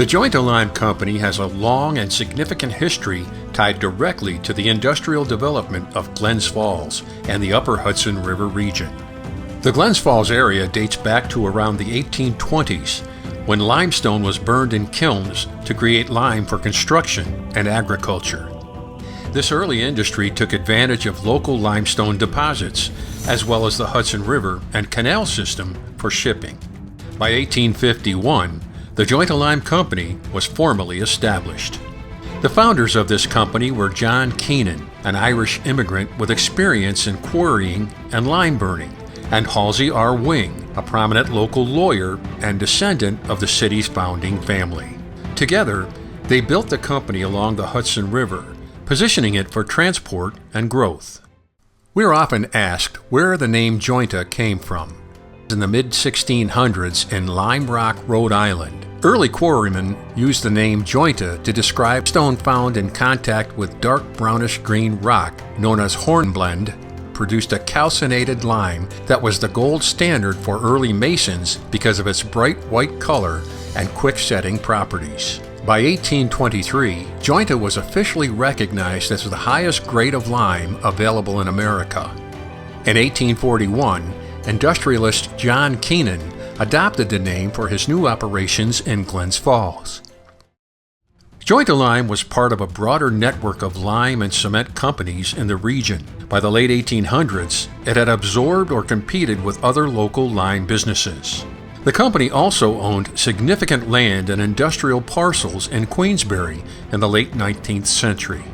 The Jointa Lime Company has a long and significant history tied directly to the industrial development of Glens Falls and the upper Hudson River region. The Glens Falls area dates back to around the 1820s, when limestone was burned in kilns to create lime for construction and agriculture. This early industry took advantage of local limestone deposits, as well as the Hudson River and canal system for shipping. By 1851, the Jointa Lime Company was formally established. The founders of this company were John Keenan, an Irish immigrant with experience in quarrying and lime burning, and Halsey R. Wing, a prominent local lawyer and descendant of the city's founding family. Together, they built the company along the Hudson River, positioning it for transport and growth. We're often asked where the name Jointa came from. In the mid-1600s in Lime Rock, Rhode Island, early quarrymen used the name Jointa to describe stone found in contact with dark brownish-green rock known as hornblende, produced a calcinated lime that was the gold standard for early masons because of its bright white color and quick-setting properties. By 1823, Jointa was officially recognized as the highest grade of lime available in America. In 1841, industrialist John Keenan adopted the name for his new operations in Glens Falls. Jointa Lime was part of a broader network of lime and cement companies in the region. By the late 1800s, it had absorbed or competed with other local lime businesses. The company also owned significant land and industrial parcels in Queensbury in the late 19th century.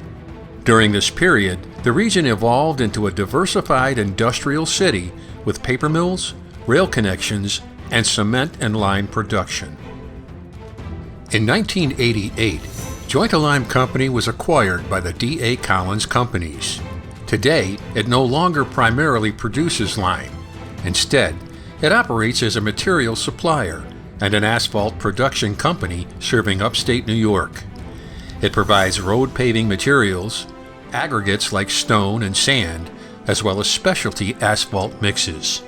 During this period, the region evolved into a diversified industrial city with paper mills, rail connections, and cement and lime production. In 1988, Jointa Lime Company was acquired by the D.A. Collins Companies. Today, it no longer primarily produces lime. Instead, it operates as a material supplier and an asphalt production company serving upstate New York. It provides road paving materials, aggregates like stone and sand, as well as specialty asphalt mixes.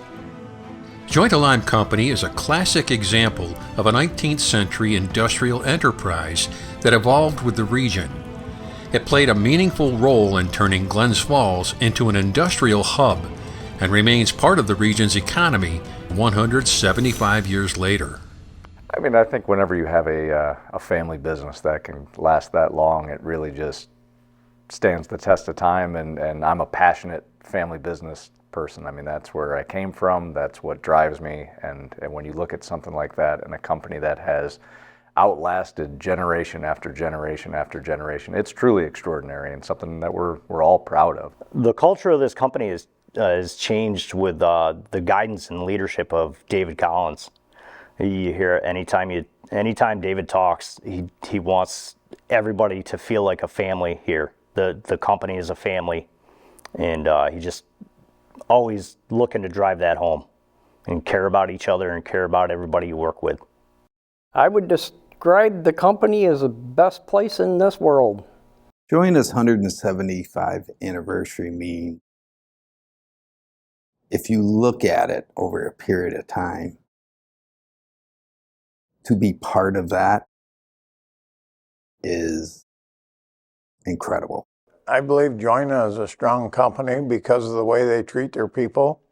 Jointa Lime Company is a classic example of a 19th century industrial enterprise that evolved with the region. It played a meaningful role in turning Glens Falls into an industrial hub and remains part of the region's economy 175 years later. I mean, I think whenever you have a family business that can last that long, it really just stands the test of time, and I'm a passionate family business person. I mean, that's where I came from, that's what drives me, and when you look at something like that and a company that has outlasted generation after generation after generation, it's truly extraordinary and something that we're all proud of. The culture of this company is changed with the guidance and leadership of David Collins. You hear anytime David talks, he wants everybody to feel like a family here. The company is a family, and he just always looking to drive that home and care about each other and care about everybody you work with. I would describe the company as the best place in this world. Jointa's 175th anniversary mean, if you look at it over a period of time, to be part of that is incredible. I believe Jointa is a strong company because of the way they treat their people.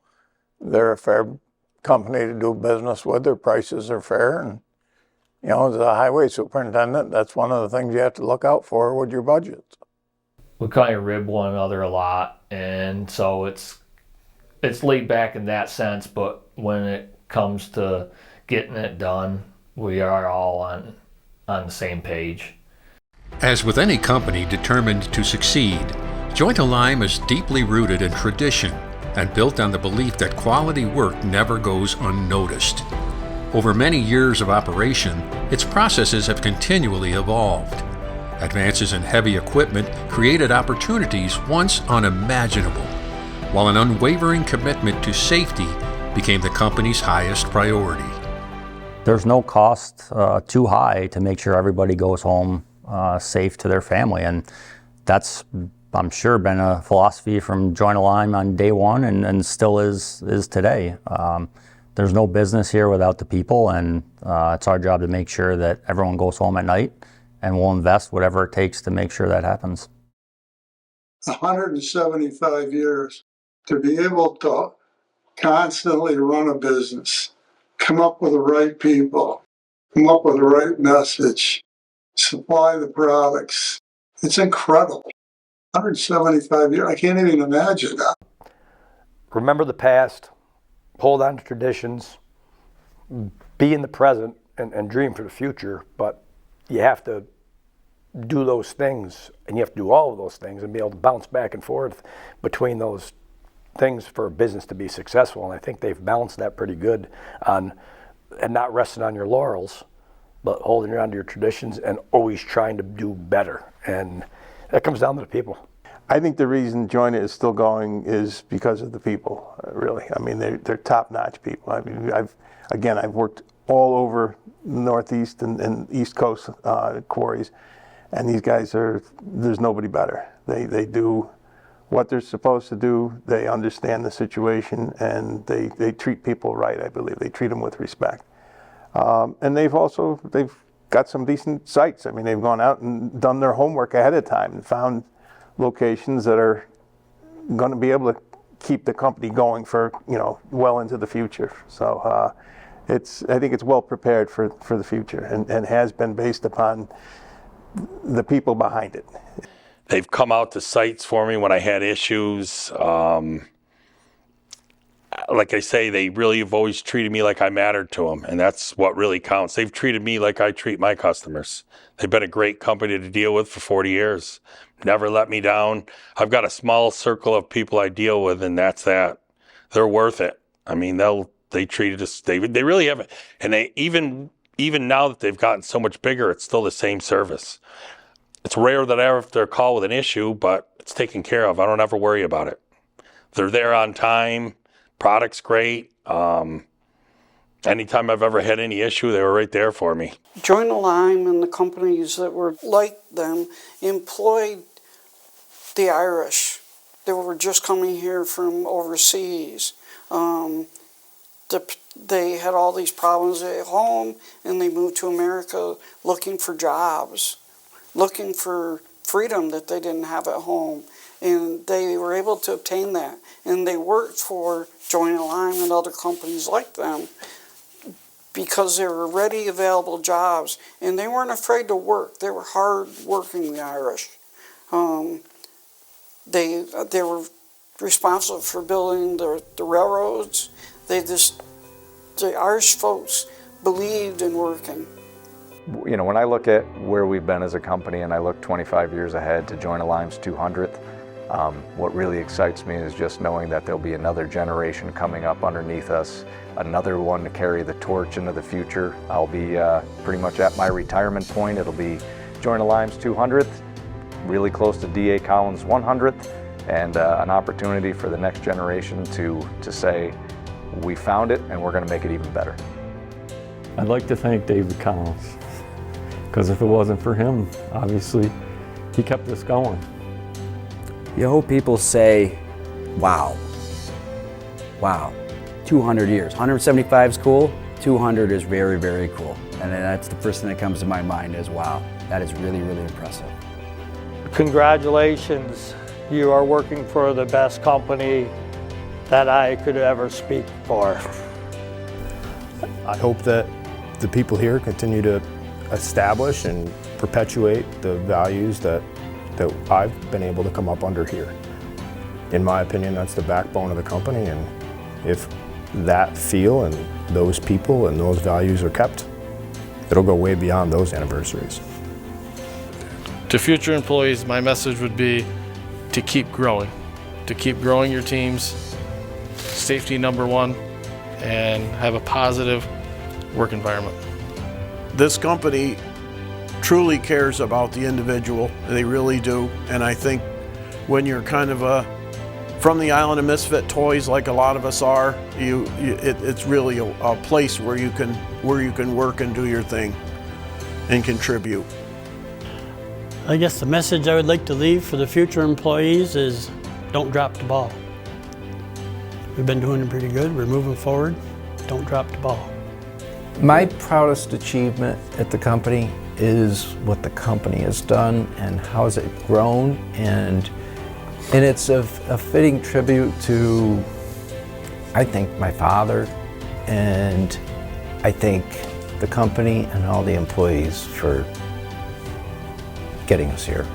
They're a fair company to do business with. Their prices are fair. And, you know, as a highway superintendent, that's one of the things you have to look out for with your budgets. We kind of rib one another a lot, and so it's laid back in that sense, but when it comes to getting it done, we are all on the same page. As with any company determined to succeed, Jointa Lime is deeply rooted in tradition and built on the belief that quality work never goes unnoticed. Over many years of operation, its processes have continually evolved. Advances in heavy equipment created opportunities once unimaginable, while an unwavering commitment to safety became the company's highest priority. There's no cost too high to make sure everybody goes home safe to their family, and that's, I'm sure, been a philosophy from Jointa Lime on day one and still is today. there's no business here without the people, and it's our job to make sure that everyone goes home at night, and we'll invest whatever it takes to make sure that happens. 175 years to be able to constantly run a business, come up with the right people, come up with the right message, supply the products. It's incredible. 175 years, I can't even imagine that. Remember the past, hold on to traditions, be in the present, and dream for the future, but you have to do those things, and you have to do all of those things and be able to bounce back and forth between those things for a business to be successful. And I think they've balanced that pretty good on, and not resting on your laurels, but holding on to your traditions and always trying to do better. And that comes down to the people. I think the reason Jointa is still going is because of the people, really. I mean, they're top-notch people. I mean, I've worked all over Northeast and East Coast quarries, and these guys there's nobody better. They do what they're supposed to do. They understand the situation, and they treat people right, I believe. They treat them with respect. And they've got some decent sites. I mean, they've gone out and done their homework ahead of time and found locations that are going to be able to keep the company going for, well into the future. So I think it's well prepared for the future, and has been based upon the people behind it. They've come out to sites for me when I had issues. Like I say, they really have always treated me like I mattered to them, and that's what really counts. They've treated me like I treat my customers. They've been a great company to deal with for 40 years. Never let me down. I've got a small circle of people I deal with, and that's that. They're worth it. I mean, they treated us, they really haven't. And they even now that they've gotten so much bigger, it's still the same service. It's rare that I ever have to call with an issue, but it's taken care of. I don't ever worry about it. They're there on time. Product's great. Anytime I've ever had any issue, they were right there for me. Jointa Lime and the companies that were like them employed the Irish that were just coming here from overseas. They had all these problems at home, and they moved to America looking for jobs, looking for freedom that they didn't have at home. And they were able to obtain that. And they worked for Jointa Lime and other companies like them because there were ready available jobs. And they weren't afraid to work. They were hard working, the Irish. They were responsible for building the railroads. The Irish folks believed in working. When I look at where we've been as a company, and I look 25 years ahead to Jointa Lime's 200th, what really excites me is just knowing that there'll be another generation coming up underneath us, another one to carry the torch into the future. I'll be pretty much at my retirement point. It'll be Jointa Lime's 200th, really close to D.A. Collins' 100th, and an opportunity for the next generation to say, we found it and we're going to make it even better. I'd like to thank David Collins, because if it wasn't for him, obviously, he kept us going. You hope people say, wow, 200 years. 175 is cool, 200 is very, very cool. And that's the first thing that comes to my mind is, wow, that is really, really impressive. Congratulations, you are working for the best company that I could ever speak for. I hope that the people here continue to establish and perpetuate the values that I've been able to come up under here. In my opinion, that's the backbone of the company, and if that feel and those people and those values are kept, it'll go way beyond those anniversaries. To future employees, my message would be to keep growing your teams, safety number one, and have a positive work environment. This company truly cares about the individual. They really do. And I think when you're kind of from the island of misfit toys, like a lot of us are, it's really a place where you can work and do your thing and contribute. I guess the message I would like to leave for the future employees is don't drop the ball. We've been doing it pretty good. We're moving forward. don't drop the ball. My proudest achievement at the company is what the company has done and how has it grown, and it's a fitting tribute to, I think, my father, and I thank the company and all the employees for getting us here.